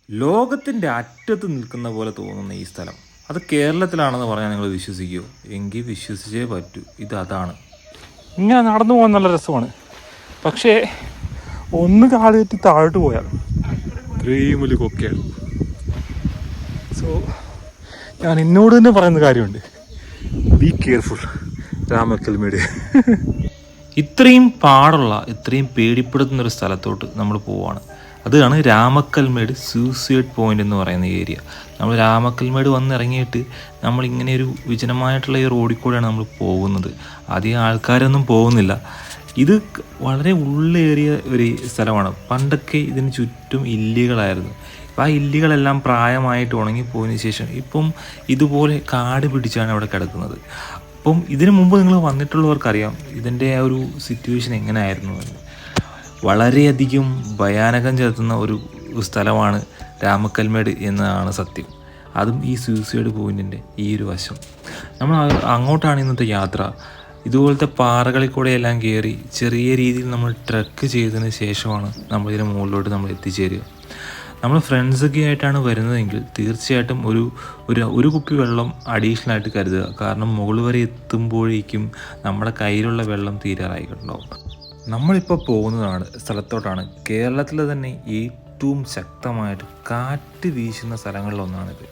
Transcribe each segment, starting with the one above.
ലോകത്തിൻ്റെ അറ്റത്ത് നിൽക്കുന്ന പോലെ തോന്നുന്ന ഈ സ്ഥലം അത് കേരളത്തിലാണെന്ന് പറഞ്ഞാൽ നിങ്ങൾ വിശ്വസിക്കുമോ? എങ്കിൽ വിശ്വസിച്ചേ പറ്റൂ. അതാണ്. ഇങ്ങനെ നടന്നു പോകാൻ നല്ല രസമാണ്. പക്ഷേ ഒന്ന് കാലുകെറ്റി താഴോട്ട് പോയാൽ ക്രീമിൽ കൊക്കെയാണ്. സോ ഞാൻ എന്നോട് തന്നെ പറയുന്ന കാര്യമുണ്ട്, ബി കെയർഫുൾ രാമക്കൽമേട്. ഇത്രയും പാടുള്ള ഇത്രയും പേടിപ്പെടുത്തുന്ന ഒരു സ്ഥലത്തോട്ട് നമ്മൾ പോവാണ്. അതാണ് രാമക്കൽമേട് സൂസൈഡ് പോയിന്റ് എന്ന് പറയുന്ന ഏരിയ. നമ്മൾ രാമക്കൽമേട് വന്നിറങ്ങിയിട്ട് നമ്മളിങ്ങനെ ഒരു വിജനമായിട്ടുള്ള ഈ റോഡിൽ കൂടെയാണ് നമ്മൾ പോകുന്നത്. അധികം ആൾക്കാരൊന്നും പോകുന്നില്ല. ഇത് വളരെ ഉള്ളേറിയ ഒരു സ്ഥലമാണ്. പണ്ടൊക്കെ ഇതിന് ചുറ്റും ഇല്ലികളായിരുന്നു. അപ്പോൾ ആ ഇല്ലികളെല്ലാം പ്രായമായിട്ട് ഉണങ്ങിപ്പോയതിന് ശേഷം ഇപ്പം ഇതുപോലെ കാട് പിടിച്ചാണ് അവിടെ കിടക്കുന്നത്. അപ്പം ഇതിനു മുമ്പ് നിങ്ങൾ വന്നിട്ടുള്ളവർക്കറിയാം ഇതിൻ്റെ ആ ഒരു സിറ്റുവേഷൻ എങ്ങനെയായിരുന്നു എന്ന്. വളരെയധികം ഭയാനകം ചേർത്തുന്ന ഒരു സ്ഥലമാണ് രാമക്കൽമേട് എന്നതാണ് സത്യം. അതും ഈ സൂസൈഡ് പോയിൻറ്റിൻ്റെ ഈ ഒരു വശം. നമ്മൾ അങ്ങോട്ടാണ് ഇന്നത്തെ യാത്ര. ഇതുപോലത്തെ പാറകളിൽ കൂടെ എല്ലാം കയറി ചെറിയ രീതിയിൽ നമ്മൾ ട്രക്ക് ചെയ്തതിന് ശേഷമാണ് നമ്മളിതിന് മുകളിലോട്ട് നമ്മൾ എത്തിച്ചേരുക. നമ്മൾ ഫ്രണ്ട്സൊക്കെ ആയിട്ടാണ് വരുന്നതെങ്കിൽ തീർച്ചയായിട്ടും ഒരു കുപ്പി വെള്ളം അഡീഷണൽ ആയിട്ട് കരുതുക. കാരണം മുകൾ വരെ എത്തുമ്പോഴേക്കും നമ്മുടെ കയ്യിലുള്ള വെള്ളം തീരാറായിട്ടുണ്ടാവും. നമ്മളിപ്പോൾ പോകുന്നതാണ് സ്ഥലത്തോട്ടാണ് കേരളത്തിലെ തന്നെ ഏറ്റവും ശക്തമായിട്ട് കാറ്റ് വീശുന്ന സ്ഥലങ്ങളിലൊന്നാണിത്.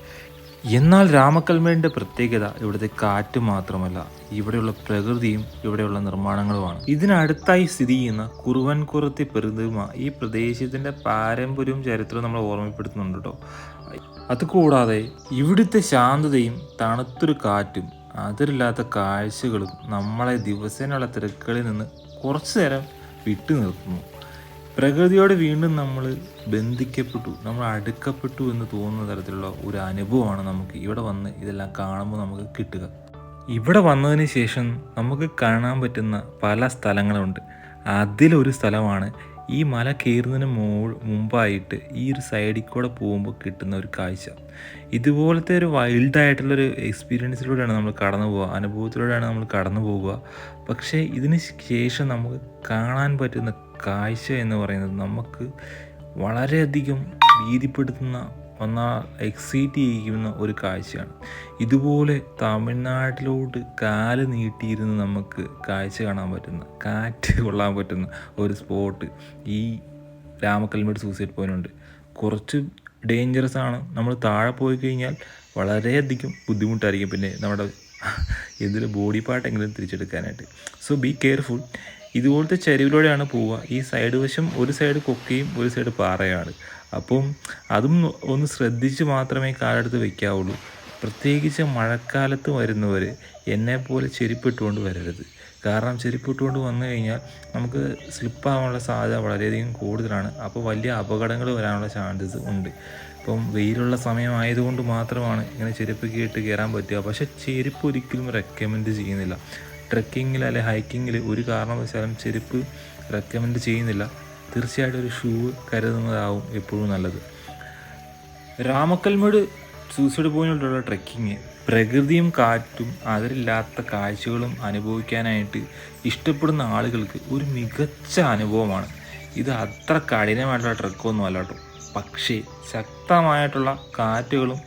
എന്നാൽ രാമക്കൽമേടിൻ്റെ പ്രത്യേകത ഇവിടുത്തെ കാറ്റ് മാത്രമല്ല, ഇവിടെയുള്ള പ്രകൃതിയും ഇവിടെയുള്ള നിർമ്മാണങ്ങളുമാണ്. ഇതിനടുത്തായി സ്ഥിതി ചെയ്യുന്ന കുറുവൻകുറത്തി പ്രതിമ ഈ പ്രദേശത്തിൻ്റെ പാരമ്പര്യവും ചരിത്രവും നമ്മൾ ഓർമ്മപ്പെടുത്തുന്നുണ്ട് കേട്ടോ. അതുകൂടാതെ ഇവിടുത്തെ ശാന്തതയും തണുത്തൊരു കാറ്റും അതിരില്ലാത്ത കാഴ്ചകളും നമ്മളെ ദിവസേനയുള്ള തിരക്കുകളിൽ നിന്ന് കുറച്ചു നേരം വിട്ടു നിർത്തുന്നു. പ്രകൃതിയോട് വീണ്ടും നമ്മൾ ബന്ധിക്കപ്പെട്ടു, നമ്മൾ അടുക്കപ്പെട്ടു എന്ന് തോന്നുന്ന തരത്തിലുള്ള ഒരു അനുഭവമാണ് നമുക്ക് ഇവിടെ വന്ന് ഇതെല്ലാം കാണുമ്പോൾ നമുക്ക് കിട്ടുക. ഇവിടെ വന്നതിന് ശേഷം നമുക്ക് കാണാൻ പറ്റുന്ന പല സ്ഥലങ്ങളുണ്ട്. അതിലൊരു സ്ഥലമാണ് ഈ മല കയറുന്നതിന് മുമ്പായിട്ട് ഈ ഒരു സൈഡിൽ കൂടെ പോകുമ്പോൾ കിട്ടുന്ന ഒരു കാഴ്ച. ഇതുപോലത്തെ ഒരു വൈൽഡായിട്ടുള്ളൊരു എക്സ്പീരിയൻസിലൂടെയാണ് നമ്മൾ കടന്നു പോവുക, അനുഭവത്തിലൂടെയാണ് നമ്മൾ കടന്നു പോവുക. പക്ഷേ ഇതിന് ശേഷം നമുക്ക് കാണാൻ പറ്റുന്ന കാഴ്ച എന്ന് പറയുന്നത് നമുക്ക് വളരെയധികം ഭീതിപ്പെടുത്തുന്ന എക്സൈറ്റ് ചെയ്യിക്കുന്ന ഒരു കാഴ്ചയാണ്. ഇതുപോലെ തമിഴ്നാട്ടിലോട്ട് കാല് നീട്ടിയിരുന്ന് നമുക്ക് കാഴ്ച കാണാൻ പറ്റുന്ന, കാറ്റ് കൊള്ളാൻ പറ്റുന്ന ഒരു സ്പോട്ട് ഈ രാമക്കൽമേട് സൂസൈഡ് പോയിൻ്റ്. കുറച്ച് ഡേഞ്ചറസ് ആണ്. നമ്മൾ താഴെ പോയി കഴിഞ്ഞാൽ വളരെയധികം ബുദ്ധിമുട്ടായിരിക്കും പിന്നെ നമ്മുടെ എന്തൊരു ബോഡി പാർട്ടെങ്കിലും തിരിച്ചെടുക്കാനായിട്ട്. So be careful. ഇതുപോലത്തെ ചരിവിലൂടെയാണ് പോവുക. ഈ സൈഡ് വശം ഒരു സൈഡ് കൊക്കയും ഒരു സൈഡ് പാറയാണ്. അപ്പം അതും ഒന്ന് ശ്രദ്ധിച്ച് മാത്രമേ കാലെടുത്ത് വയ്ക്കാവുള്ളൂ. പ്രത്യേകിച്ച് മഴക്കാലത്ത് വരുന്നവർ എന്നെപ്പോലെ ചെരുപ്പിട്ടുകൊണ്ട് വരരുത്. കാരണം ചെരുപ്പിട്ടുകൊണ്ട് വന്നു കഴിഞ്ഞാൽ നമുക്ക് സ്ലിപ്പാകാനുള്ള സാധ്യത വളരെയധികം കൂടുതലാണ്. അപ്പോൾ വലിയ അപകടങ്ങൾ വരാനുള്ള ചാൻസസ് ഉണ്ട്. ഇപ്പം വെയിലുള്ള സമയമായതുകൊണ്ട് മാത്രമാണ് ഇങ്ങനെ ചെരുപ്പ് ഇട്ട് കയറാൻ പറ്റുക. പക്ഷേ ചെരുപ്പ് ഒരിക്കലും റെക്കമെൻഡ് ചെയ്യുന്നില്ല. ട്രെക്കിങ്ങിൽ അല്ലെങ്കിൽ ഹൈക്കിങ്ങിൽ ഒരു കാരണവശാലും ചെരുപ്പ് റെക്കമെൻഡ് ചെയ്യുന്നില്ല. തീർച്ചയായിട്ടും ഒരു ഷൂ കരുതുന്നതാവും എപ്പോഴും നല്ലത്. രാമക്കൽമേട് സൂസൈഡ് പോയിന്റിലുള്ള ട്രെക്കിങ് പ്രകൃതിയും കാറ്റും അതിരില്ലാത്ത കാഴ്ചകളും അനുഭവിക്കാനായിട്ട് ഇഷ്ടപ്പെടുന്ന ആളുകൾക്ക് ഒരു മികച്ച അനുഭവമാണ്. ഇത് അത്ര കഠിനമായിട്ടുള്ള ട്രെക്കൊന്നും അല്ല കേട്ടോ. പക്ഷേ ശക്തമായിട്ടുള്ള കാറ്റുകളും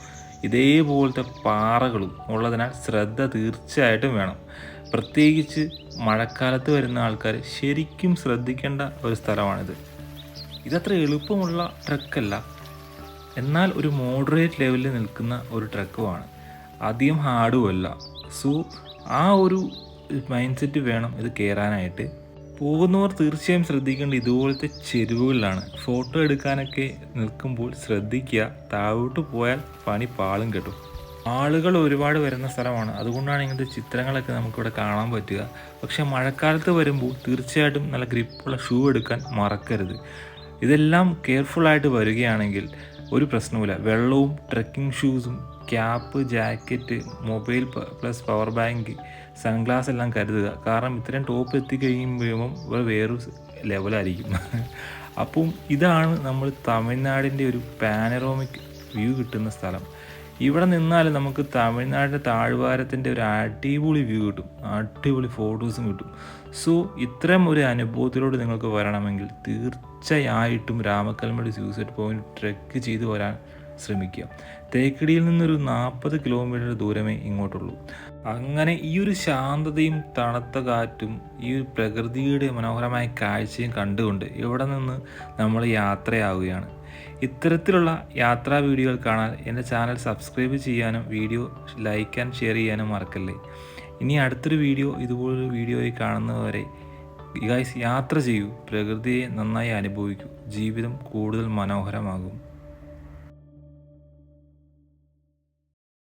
ഇതേപോലത്തെ പാറകളും ഉള്ളതിനാൽ ശ്രദ്ധ തീർച്ചയായിട്ടും വേണം. പ്രത്യേകിച്ച് മഴക്കാലത്ത് വരുന്ന ആൾക്കാർ ശരിക്കും ശ്രദ്ധിക്കേണ്ട ഒരു സ്ഥലമാണിത്. ഇതത്ര എളുപ്പമുള്ള ട്രക്കല്ല, എന്നാൽ ഒരു മോഡറേറ്റ് ലെവലിൽ നിൽക്കുന്ന ഒരു ട്രക്കുമാണ്. അധികം ഹാർഡുമല്ല. സോ ആ ഒരു മൈൻഡ് സെറ്റ് വേണം ഇത് കയറാനായിട്ട്. പോകുന്നവർ തീർച്ചയായും ശ്രദ്ധിക്കേണ്ട ഇതുപോലത്തെ ചെരുവുകളിലാണ്. ഫോട്ടോ എടുക്കാനൊക്കെ നിൽക്കുമ്പോൾ ശ്രദ്ധിക്കുക, താഴോട്ട് പോയാൽ പണി പാളും കേട്ടോ. ആളുകൾ ഒരുപാട് വരുന്ന സ്ഥലമാണ്, അതുകൊണ്ടാണ് ഇങ്ങനത്തെ ചിത്രങ്ങളൊക്കെ നമുക്കിവിടെ കാണാൻ പറ്റുക. പക്ഷേ മഴക്കാലത്ത് വരുമ്പോൾ തീർച്ചയായിട്ടും നല്ല ഗ്രിപ്പുള്ള ഷൂ എടുക്കാൻ മറക്കരുത്. ഇതെല്ലാം കെയർഫുള്ളായിട്ട് വരികയാണെങ്കിൽ ഒരു പ്രശ്നവുമില്ല. വെള്ളവും ട്രെക്കിംഗ് ഷൂസും cap, jacket, mobile plus power bank, sunglass എല്ലാം കരുതുക. കാരണം ഇത്രയും ടോപ്പ് എത്തിക്കഴിയുമ്പോൾ വേറൊരു ലെവലായിരിക്കും. അപ്പം ഇതാണ് നമ്മൾ തമിഴ്നാടിൻ്റെ ഒരു പാനറോമിക് വ്യൂ കിട്ടുന്ന സ്ഥലം. ഇവിടെ നിന്നാൽ നമുക്ക് തമിഴ്നാടിൻ്റെ താഴ്വാരത്തിൻ്റെ ഒരു അടിപൊളി വ്യൂ കിട്ടും, അടിപൊളി ഫോട്ടോസും കിട്ടും. സോ ഇത്തരം ഒരു അനുഭവത്തിലൂടെ നിങ്ങൾക്ക് വരണമെങ്കിൽ തീർച്ചയായിട്ടും രാമക്കൽമേട് സൂസൈഡ് പോയിന്റ് ട്രെക്ക് ചെയ്ത് വരാൻ ശ്രമിക്കുക. തേക്കടിയിൽ നിന്നൊരു 40 കിലോമീറ്റർ ദൂരമേ ഇങ്ങോട്ടുള്ളൂ. അങ്ങനെ ഈ ഒരു ശാന്തതയും തണുത്ത കാറ്റും ഈ ഒരു പ്രകൃതിയുടെ മനോഹരമായ കാഴ്ചയും കണ്ടുകൊണ്ട് ഇവിടെ നിന്ന് നമ്മൾ യാത്രയാവുകയാണ്. ഇത്തരത്തിലുള്ള യാത്രാ വീഡിയോകൾ കാണാൻ എൻ്റെ ചാനൽ സബ്സ്ക്രൈബ് ചെയ്യാനും വീഡിയോ ലൈക്ക് ആൻഡ് ഷെയർ ചെയ്യാനും മറക്കല്ലേ. ഇനി അടുത്തൊരു വീഡിയോ ഇതുപോലൊരു വീഡിയോയിൽ കാണുന്നവരെ ഗൈസ് യാത്ര ചെയ്യൂ, പ്രകൃതിയെ നന്നായി അനുഭവിക്കൂ, ജീവിതം കൂടുതൽ മനോഹരമാകും.